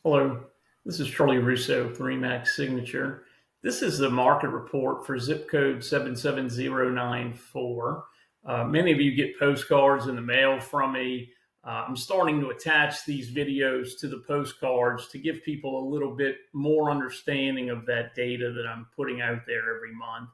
Hello, this is Charlie Russo, 3Max Signature. This is the market report for zip code 77094. Many of you get postcards in the mail from me. I'm starting to attach these videos to the postcards to give people a little bit more understanding of that data that I'm putting out there every month.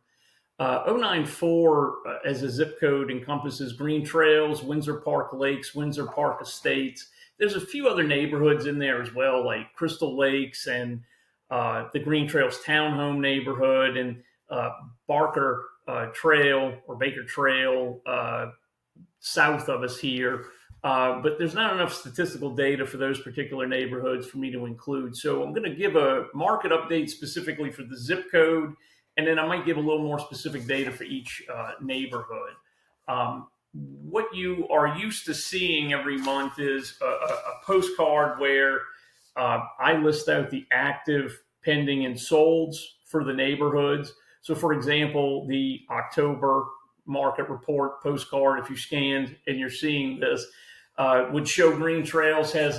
094 as a zip code encompasses Green Trails, Windsor Park Lakes, Windsor Park Estates. There's a few other neighborhoods in there as well, like Crystal Lakes and the Green Trails Townhome neighborhood and Barker Trail or Baker Trail south of us here. But there's not enough statistical data for those particular neighborhoods for me to include. So I'm going to give a market update specifically for the zip code, and then I might give a little more specific data for each neighborhood. What you are used to seeing every month is a postcard where I list out the active, pending, and solds for the neighborhoods. So, for example, the October market report postcard, if you scanned and you're seeing this, would show Green Trails has,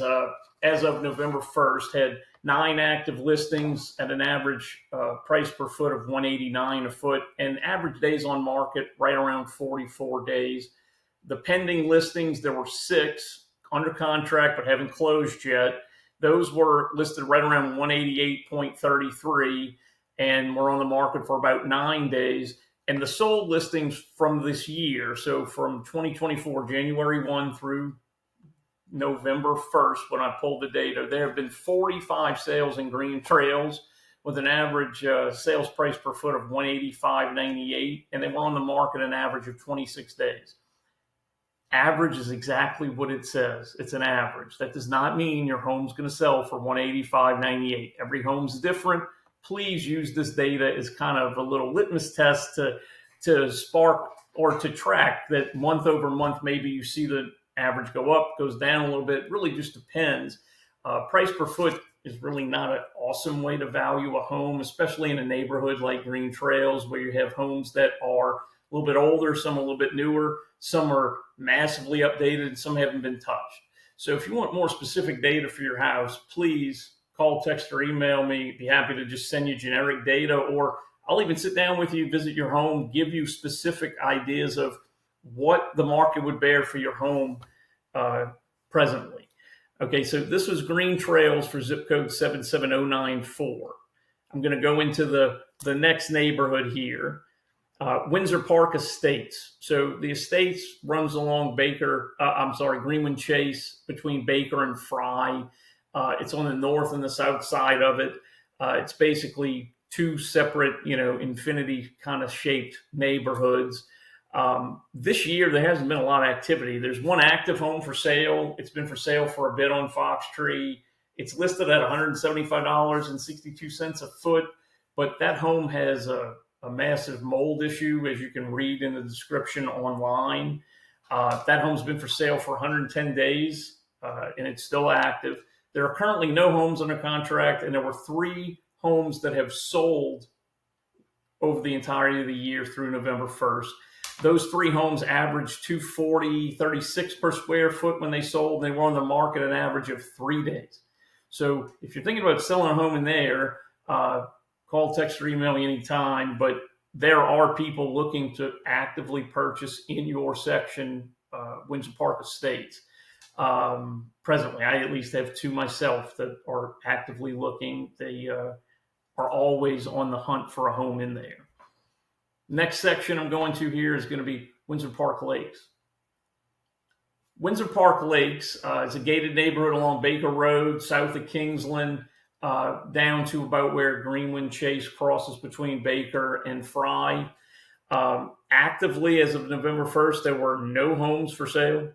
as of November 1st, had 9 active listings at an average price per foot of $189 a foot, and average days on market right around 44 days. The pending listings, there were 6 under contract but haven't closed yet. Those were listed right around 188.33 and were on the market for about 9 days. And the sold listings from this year, so from 2024, January 1 through November 1st, when I pulled the data, there have been 45 sales in Green Trails with an average sales price per foot of $185.98, and they were on the market an average of 26 days. Average is exactly what it says. It's an average. That does not mean your home's going to sell for $185.98. Every home's different. Please use this data as kind of a little litmus test to spark or to track that month over month. Maybe you see the average go up, goes down a little bit. It really just depends. Price per foot is really not an awesome way to value a home, especially in a neighborhood like Green Trails where you have homes that are a little bit older, some a little bit newer, some are massively updated, and some haven't been touched. So if you want more specific data for your house, please call, text, or email me. Be happy to just send you generic data, or I'll even sit down with you, visit your home, give you specific ideas of what the market would bear for your home presently. Okay, so this was Green Trails for zip code 77094. I'm going to go into the next neighborhood here. Windsor Park Estates. So the Estates runs along Greenwood Chase between Baker and Fry. It's on the north and the south side of it. It's basically 2 separate, infinity kind of shaped neighborhoods. This year, there hasn't been a lot of activity. There's 1 active home for sale. It's been for sale for a bit on Fox Tree. It's listed at $175.62 a foot, but that home has a massive mold issue, as you can read in the description online. That home's been for sale for 110 days, and it's still active. There are currently no homes under contract, and there were 3 homes that have sold over the entirety of the year through November 1st. Those 3 homes averaged $240.36 per square foot when they sold. They were on the market an average of 3 days. So if you're thinking about selling a home in there, call, text, or email me anytime, but there are people looking to actively purchase in your section, Windsor Park Estates. Presently, I at least have 2 myself that are actively looking. They are always on the hunt for a home in there. Next section I'm going to here is going to be Windsor Park Lakes. Windsor Park Lakes is a gated neighborhood along Baker Road, south of Kingsland, down to about where Greenwood Chase crosses between Baker and Fry. Actively, as of November 1st, there were no homes for sale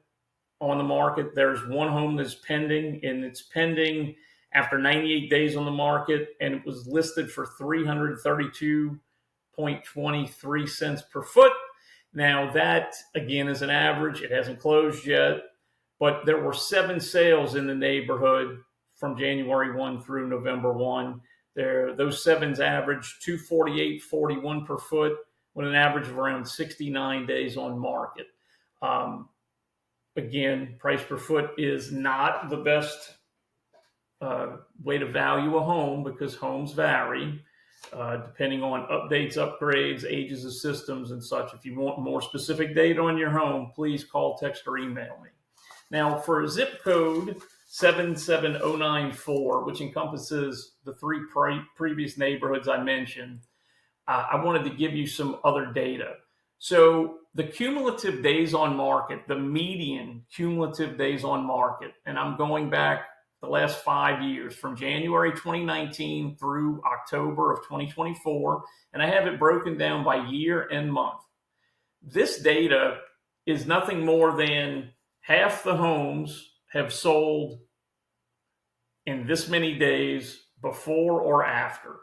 on the market. There's 1 home that's pending, and it's pending after 98 days on the market, and it was listed for $332.23 per foot. Now, that, again, is an average. It hasn't closed yet, but there were 7 sales in the neighborhood from January 1 through November 1. Those 7s averaged $248.41 per foot with an average of around 69 days on market. Again, price per foot is not the best way to value a home because homes vary depending on updates, upgrades, ages of systems, and such. If you want more specific data on your home, please call, text, or email me. Now, for zip code 77094, which encompasses the three previous neighborhoods I mentioned, I wanted to give you some other data. So the cumulative days on market, the median cumulative days on market, and I'm going back the last 5 years from January 2019 through October of 2024, and I have it broken down by year and month. This data is nothing more than half the homes have sold in this many days before or after.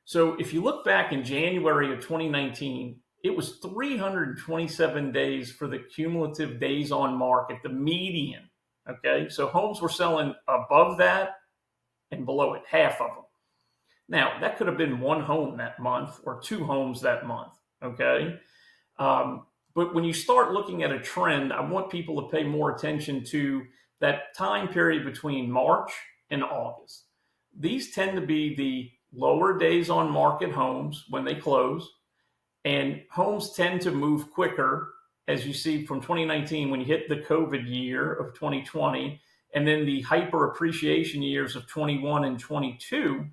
So if you look back in January of 2019, it was 327 days for the cumulative days on market, the median. Okay, so homes were selling above that and below it, half of them. Now, that could have been one home that month or two homes that month. Okay, but when you start looking at a trend, I want people to pay more attention to that time period between March and August. These tend to be the lower days on market homes when they close, and homes tend to move quicker, as you see from 2019 when you hit the COVID year of 2020, and then the hyper appreciation years of 21 and 22,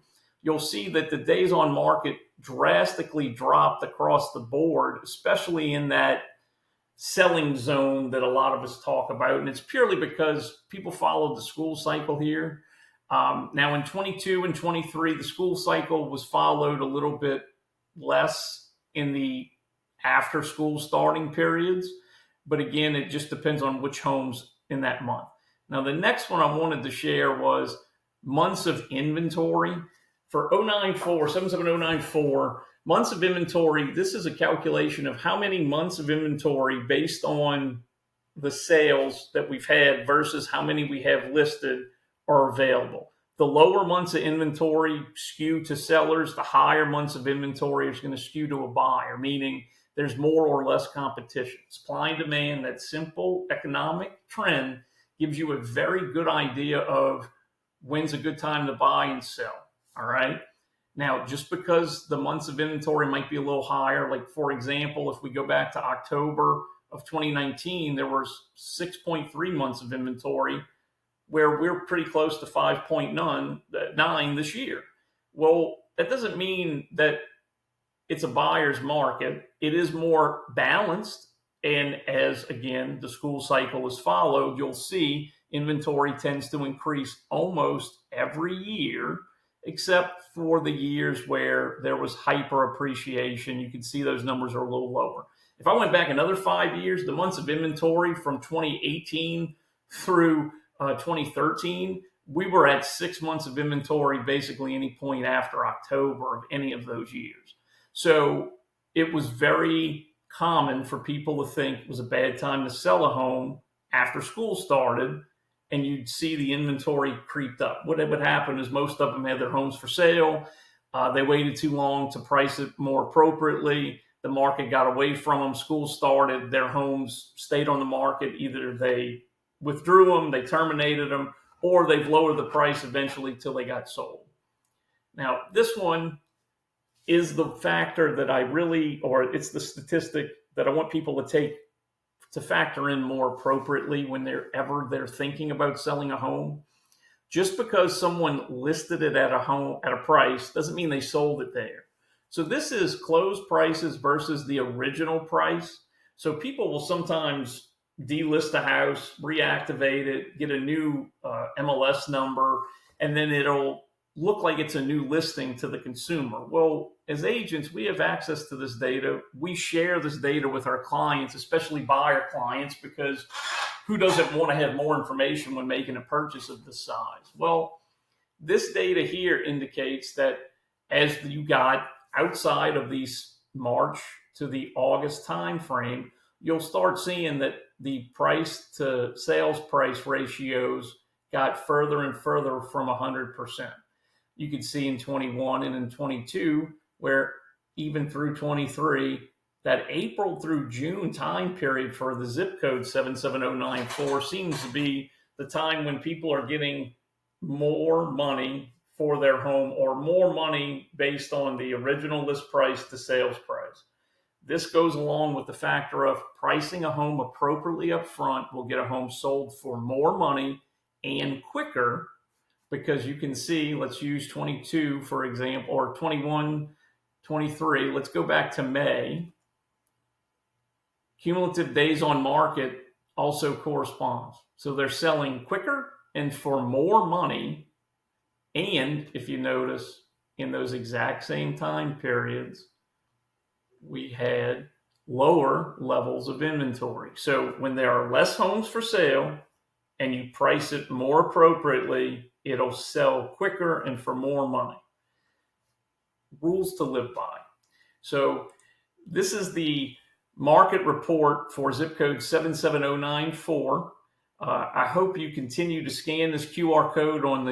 you'll see that the days on market drastically dropped across the board, especially in that selling zone that a lot of us talk about. And it's purely because people followed the school cycle here. Now in 22 and 23, the school cycle was followed a little bit less in the after school starting periods. But again, it just depends on which homes in that month. Now, the next one I wanted to share was months of inventory. For 77094, months of inventory, this is a calculation of how many months of inventory based on the sales that we've had versus how many we have listed are available. The lower months of inventory skew to sellers. The higher months of inventory is going to skew to a buyer, meaning there's more or less competition. Supply and demand, that simple economic trend, gives you a very good idea of when's a good time to buy and sell. All right. Now, just because the months of inventory might be a little higher, like for example, if we go back to October of 2019, there was 6.3 months of inventory, where we're pretty close to 5.9 this year. Well, that doesn't mean that it's a buyer's market. It is more balanced. And as, again, the school cycle is followed, you'll see inventory tends to increase almost every year, except for the years where there was hyper appreciation. You can see those numbers are a little lower. If I went back another 5 years, the months of inventory from 2018 through 2013, we were at 6 months of inventory basically any point after October of any of those years. So it was very common for people to think it was a bad time to sell a home after school started, and you'd see the inventory creeped up. What would happen is most of them had their homes for sale. They waited too long to price it more appropriately. The market got away from them. School started. Their homes stayed on the market. Either they withdrew them, they terminated them, or they've lowered the price eventually till they got sold. Now, this one is the factor that it's the statistic that I want people to take to factor in more appropriately when they're thinking about selling a home. Just because someone listed it at a price doesn't mean they sold it there. So this is closed prices versus the original price. So people will sometimes delist a house, reactivate it, get a new MLS number, and then it'll look like it's a new listing to the consumer. Well, as agents, we have access to this data. We share this data with our clients, especially buyer clients, because who doesn't want to have more information when making a purchase of this size? Well, this data here indicates that as you got outside of these March to the August timeframe, you'll start seeing that the price to sales price ratios got further and further from 100%. You can see in 21 and in 22, where even through 23, that April through June time period for the zip code 77094 seems to be the time when people are getting more money for their home, or more money based on the original list price to sales price. This goes along with the factor of pricing a home appropriately up front will get a home sold for more money and quicker, because you can see, let's use 22 for example, or 21, 23. Let's go back to May. Cumulative days on market also corresponds. So they're selling quicker and for more money. And if you notice, in those exact same time periods, we had lower levels of inventory. So when there are less homes for sale and you price it more appropriately, it'll sell quicker and for more money. Rules to live by. So this is the market report for zip code 77094. I hope you continue to scan this QR code on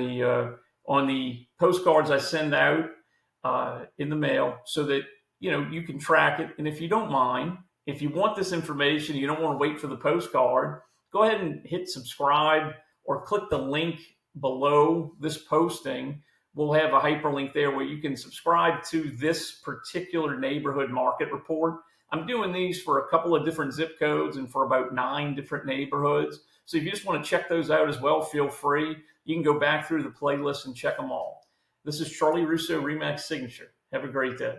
the postcards I send out in the mail, so that you can track it. And if you don't mind, if you want this information, you don't want to wait for the postcard, go ahead and hit subscribe or click the link below this posting. We'll have a hyperlink there where you can subscribe to this particular neighborhood market report. I'm doing these for a couple of different zip codes and for about 9 different neighborhoods. So if you just want to check those out as well, feel free. You can go back through the playlist and check them all. This is Charlie Russo, RE/MAX Signature. Have a great day.